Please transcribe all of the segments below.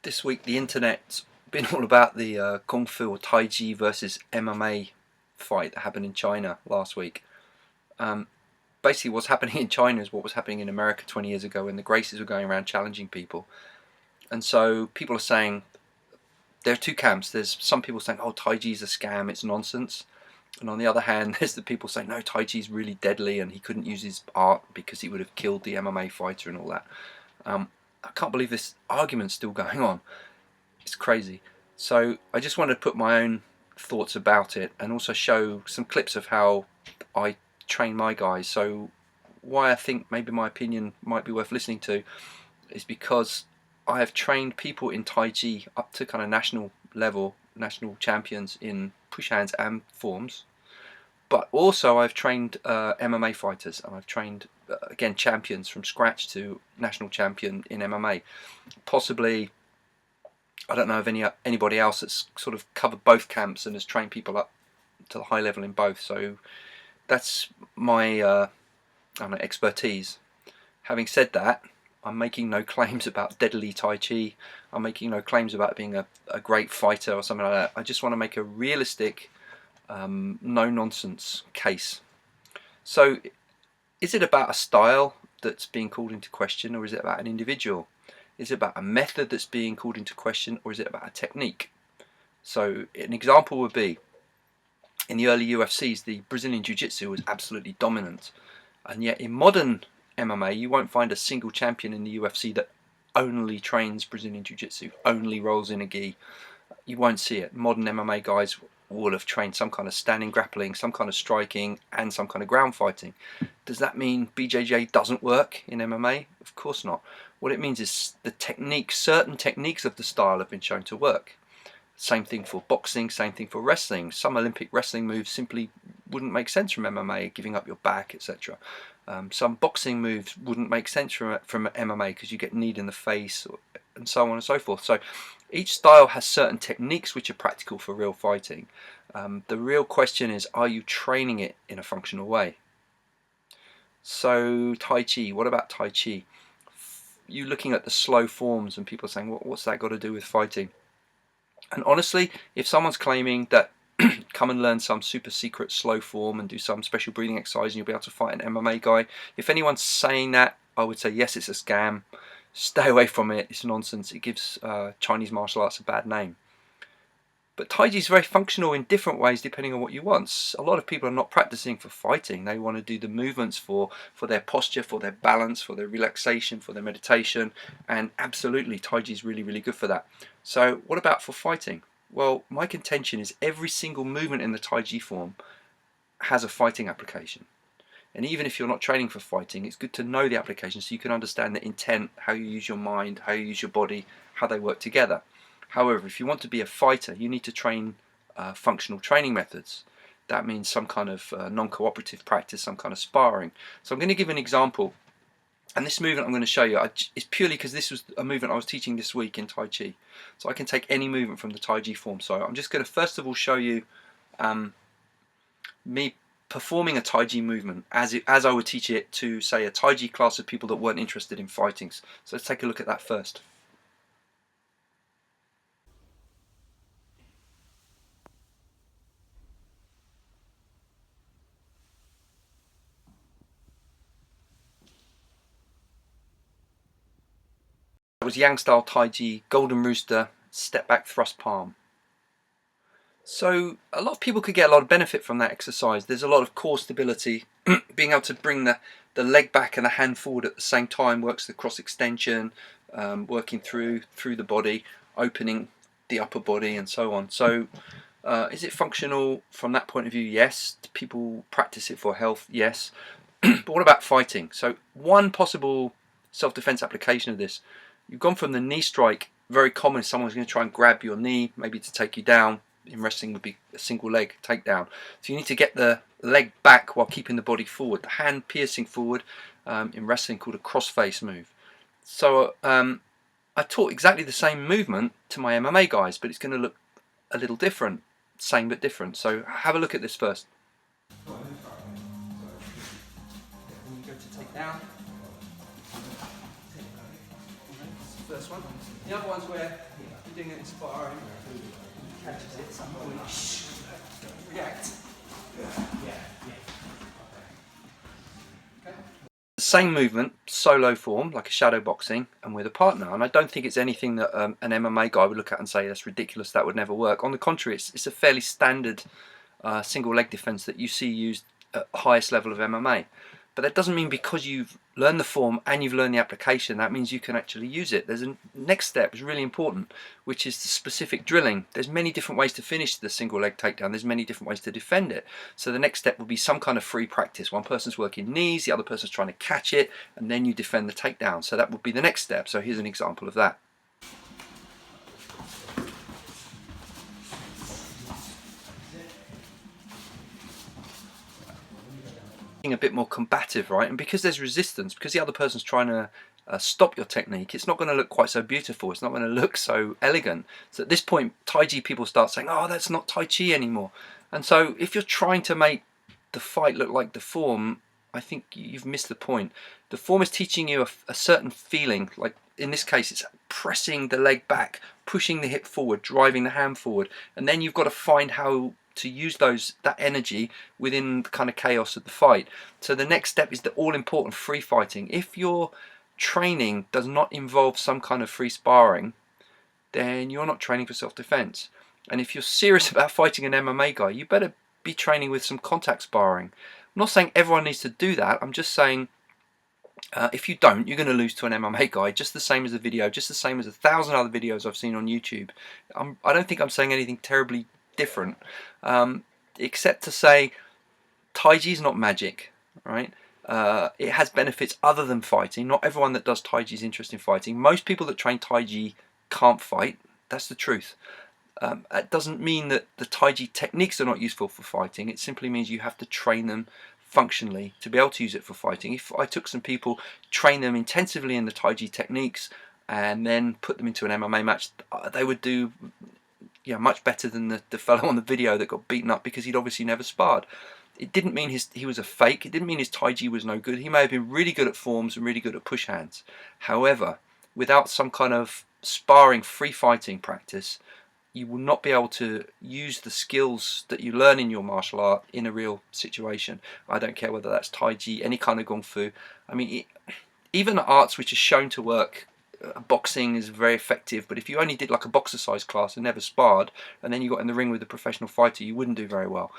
This week the internet's been all about the Kung Fu or Tai Chi versus MMA fight that happened in China last week. Um, Basically what's happening in China is what was happening in America 20 years ago when the Gracies were going around challenging people. And so people are saying, there are two camps. There's some people saying, oh, Tai Chi's a scam, it's nonsense. And on the other hand, there's the people saying, no, Tai Chi's really deadly and he couldn't use his art because he would have killed the MMA fighter and all that. I can't believe this argument's still going on. It's crazy. So I just wanted to put my own thoughts about it and also show some clips of how I train my guys. So why I think maybe my opinion might be worth listening to is because I have trained people in Tai Chi up to kind of national level, national champions in push hands and forms. But also I've trained MMA fighters, and I've trained again champions from scratch to national champion in MMA. Possibly, I don't know of anybody else that's sort of covered both camps and has trained people up to the high level in both. So that's my I don't know, expertise. Having said that, I'm making no claims about deadly Tai Chi. I'm making no claims about being a great fighter or something like that. I just want to make a realistic, no-nonsense case. So is it about a style that's being called into question, or is it about an individual? Is it about a method that's being called into question, or is it about a technique? So an example would be, in the early UFCs, the Brazilian Jiu-Jitsu was absolutely dominant. And yet in modern MMA, you won't find a single champion in the UFC that only trains Brazilian Jiu-Jitsu, only rolls in a gi. You won't see it. Modern MMA guys will have trained some kind of standing grappling, some kind of striking, and some kind of ground fighting. Does that mean BJJ doesn't work in MMA? Of course not. What it means is the techniques, certain techniques of the style have been shown to work. Same thing for boxing, same thing for wrestling. Some Olympic wrestling moves simply wouldn't make sense from MMA, giving up your back, etc. Some boxing moves wouldn't make sense from MMA because you get kneed in the face, and so on and so forth. So each style has certain techniques which are practical for real fighting. The real question is, are you training it in a functional way? So Tai Chi, what about Tai Chi? You looking at the slow forms and people saying, well, what's that got to do with fighting? And honestly, if someone's claiming that come and learn some super secret slow form and do some special breathing exercise and you'll be able to fight an MMA guy, if anyone's saying that, I would say yes, it's a scam. Stay away from it. It's nonsense. It gives Chinese martial arts a bad name. But Tai Chi is very functional in different ways depending on what you want. A lot of people are not practicing for fighting. They want to do the movements for their posture, for their balance, for their relaxation, for their meditation. And absolutely, Tai Chi is really, really good for that. So what about for fighting? Well, my contention is every single movement in the Tai Chi form has a fighting application. And even if you're not training for fighting, it's good to know the application so you can understand the intent, how you use your mind, how you use your body, how they work together. However, if you want to be a fighter, you need to train functional training methods. That means some kind of non-cooperative practice, some kind of sparring. So I'm going to give an example. And this movement I'm going to show you is purely because this was a movement I was teaching this week in Tai Chi. So I can take any movement from the Tai Chi form. So I'm just going to first of all show you me performing a Tai Chi movement as I would teach it to, say, a Tai Chi class of people that weren't interested in fighting. So let's take a look at that first. That was Yang style Tai Chi, Golden Rooster, step back thrust palm. So a lot of people could get a lot of benefit from that exercise. There's a lot of core stability. Being able to bring the leg back and the hand forward at the same time works the cross extension, working through the body, opening the upper body and so on. So is it functional from that point of view? Yes. Do people practice it for health? Yes. But what about fighting? So one possible self-defense application of this, you've gone from the knee strike. Very common, someone's going to try and grab your knee, maybe to take you down. In wrestling would be a single leg takedown. So you need to get the leg back while keeping the body forward. The hand piercing forward, in wrestling called a crossface move. So I taught exactly the same movement to my MMA guys, but it's going to look a little different. Same but different. So have a look at this first. When you go to take down, first one. The other one's where you're doing it in sparring, catches it, someone react. Same movement, solo form, like a shadow boxing, and with a partner. And I don't think it's anything that an MMA guy would look at and say that's ridiculous, that would never work. On the contrary, it's a fairly standard single leg defense that you see used at the highest level of MMA. But that doesn't mean because you've learned the form and you've learned the application, that means you can actually use it. There's a next step is really important, which is the specific drilling. There's many different ways to finish the single leg takedown. There's many different ways to defend it. So the next step will be some kind of free practice. One person's working knees, the other person's trying to catch it, and then you defend the takedown. So that would be the next step. So here's an example of that. A bit more combative, right? And because there's resistance, because the other person's trying to stop your technique, it's not going to look quite so beautiful, it's not going to look so elegant. So at this point, Tai Chi people start saying, oh, that's not Tai Chi anymore. And so if you're trying to make the fight look like the form, I think you've missed the point. The form is teaching you a certain feeling, like in this case it's pressing the leg back, pushing the hip forward, driving the hand forward, and then you've got to find how to use that energy within the kind of chaos of the fight. So the next step is the all-important free fighting. If your training does not involve some kind of free sparring, then you're not training for self-defense. And if you're serious about fighting an MMA guy, you better be training with some contact sparring. I'm not saying everyone needs to do that. I'm just saying if you don't, you're going to lose to an MMA guy, just the same as the video, just the same as 1,000 other videos I've seen on YouTube. I don't think I'm saying anything terribly different, except to say Tai Chi is not magic, right? It has benefits other than fighting. Not everyone that does Tai Chi is interested in fighting. Most people that train Tai Chi can't fight. That's the truth. It doesn't mean that the Tai Chi techniques are not useful for fighting. It simply means you have to train them functionally to be able to use it for fighting. If I took some people, train them intensively in the Tai Chi techniques, and then put them into an MMA match, they would do much better than the fellow on the video that got beaten up because he'd obviously never sparred. It didn't mean he was a fake. It didn't mean his Tai Chi was no good. He may have been really good at forms and really good at push hands. However, without some kind of sparring, free fighting practice, you will not be able to use the skills that you learn in your martial art in a real situation. I don't care whether that's Tai Chi, any kind of Kung Fu. I mean, even arts which are shown to work, boxing is very effective, but if you only did like a boxercise class and never sparred, and then you got in the ring with a professional fighter, you wouldn't do very well.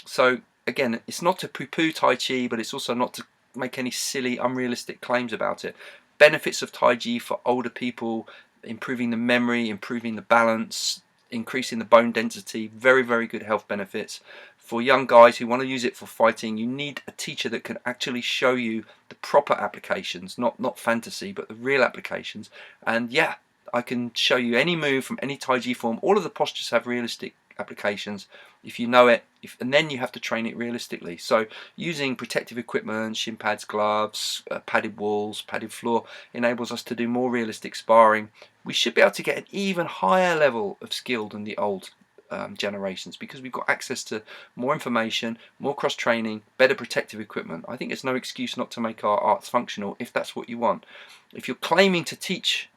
So again, it's not to poo-poo Tai Chi, but it's also not to make any silly, unrealistic claims about it. Benefits of Tai Chi for older people: improving the memory, improving the balance, increasing the bone density, very, very good health benefits. For young guys who want to use it for fighting, you need a teacher that can actually show you the proper applications, not fantasy, but the real applications. And yeah, I can show you any move from any Tai Chi form. All of the postures have realistic applications if you know it, and then you have to train it realistically. So using protective equipment, shin pads, gloves, padded walls, padded floor enables us to do more realistic sparring. We should be able to get an even higher level of skill than the old generations, because we've got access to more information, more cross training, better protective equipment. I think there's no excuse not to make our arts functional if that's what you want. If you're claiming to teach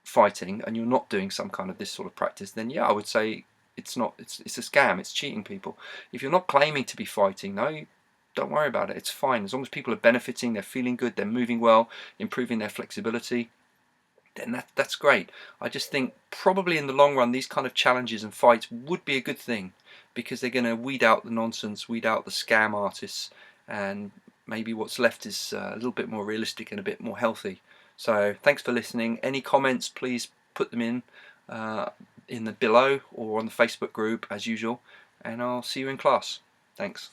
fighting and you're not doing some kind of this sort of practice, then yeah, I would say it's a scam, it's cheating people. If you're not claiming to be fighting, no, don't worry about it, it's fine. As long as people are benefiting, they're feeling good, they're moving well, improving their flexibility, then that's great. I just think probably in the long run these kind of challenges and fights would be a good thing, because they're going to weed out the nonsense, weed out the scam artists, and maybe what's left is a little bit more realistic and a bit more healthy. So thanks for listening. Any comments, please put them in the below or on the Facebook group as usual, and I'll see you in class. Thanks.